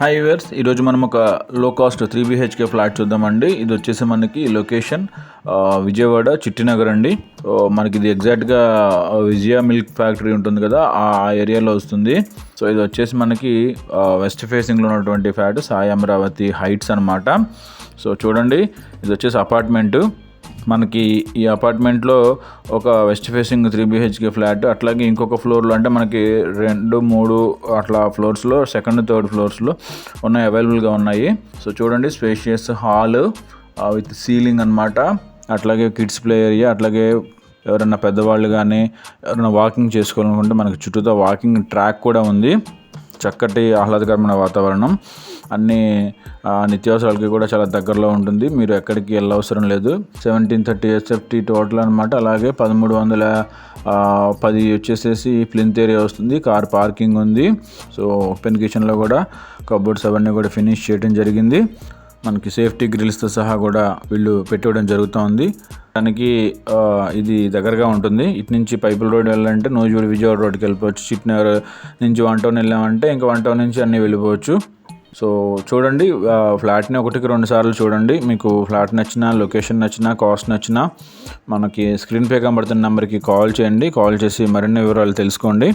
Hi viewers, ఈరోజు మనం ఒక లో కాస్ట్ 3 BHK ఫ్లాట్ చూద్దామండి. ఇది వచ్చేసి మనకి లొకేషన్ విజయవాడ చిట్టినగర్ అండి. మనకి ఇది ఎగ్జాక్ట్గా విజయ మిల్క్ ఫ్యాక్టరీ ఉంటుంది కదా, ఆ ఏరియాలో వస్తుంది. సో ఇది వచ్చేసి మనకి వెస్ట్ ఫేసింగ్లో ఉన్నటువంటి ఫ్లాట్ సాయి అమరావతి హైట్స్ అనమాట. సో చూడండి, ఇది వచ్చేసి అపార్ట్మెంటు. మనకి ఈ అపార్ట్మెంట్లో ఒక వెస్ట్ ఫేసింగ్ 3 BHK ఫ్లాట్, అట్లాగే ఇంకొక ఫ్లోర్లో అంటే మనకి 2, 3 అట్లా ఫ్లోర్స్లో సెకండ్ థర్డ్ ఫ్లోర్స్లో ఉన్నాయి, అవైలబుల్గా ఉన్నాయి. సో చూడండి, స్పేషియస్ హాల్ విత్ సీలింగ్ అనమాట. అట్లాగే కిడ్స్ ప్లే ఏరియా, అట్లాగే ఎవరైనా పెద్దవాళ్ళు కానీ ఎవరైనా వాకింగ్ చేసుకోవాలనుకుంటే మనకి చుట్టూతో వాకింగ్ ట్రాక్ కూడా ఉంది. చక్కటి ఆహ్లాదకరమైన వాతావరణం, అన్ని నిత్యావసరాలకి కూడా చాలా దగ్గరలో ఉంటుంది. మీరు ఎక్కడికి వెళ్ళవసరం లేదు. 1730 SFT టోటల్ అనమాట. అలాగే 1310 వచ్చేసేసి ప్లింత్ ఏరియా వస్తుంది. కార్ పార్కింగ్ ఉంది. సో ఓపెన్ కిచెన్లో కూడా కబోర్డ్స్ అవన్నీ కూడా ఫినిష్ చేయడం జరిగింది. మనకి సేఫ్టీ గ్రిల్స్తో సహా కూడా వీళ్ళు పెట్టివ్వడం జరుగుతుంది. దానికి ఇది దగ్గరగా ఉంటుంది. ఇటు నుంచి పైపుల్ రోడ్ వెళ్ళాలంటే నూజివీడు విజయవాడ రోడ్కి వెళ్ళిపోవచ్చు. చిట్నగర్ నుంచి 1 టౌన్ వెళ్ళామంటే ఇంకా 1 టౌన్ నుంచి అన్నీ వెళ్ళిపోవచ్చు. సో చూడండి, ఫ్లాట్ని 1కి 2 సార్లు చూడండి. మీకు ఫ్లాట్ నచ్చినా, లొకేషన్ నచ్చినా, కాస్ట్ నచ్చినా మనకి స్క్రీన్ పే కనబడుతున్న నెంబర్కి కాల్ చేయండి. కాల్ చేసి మరిన్ని వివరాలు తెలుసుకోండి.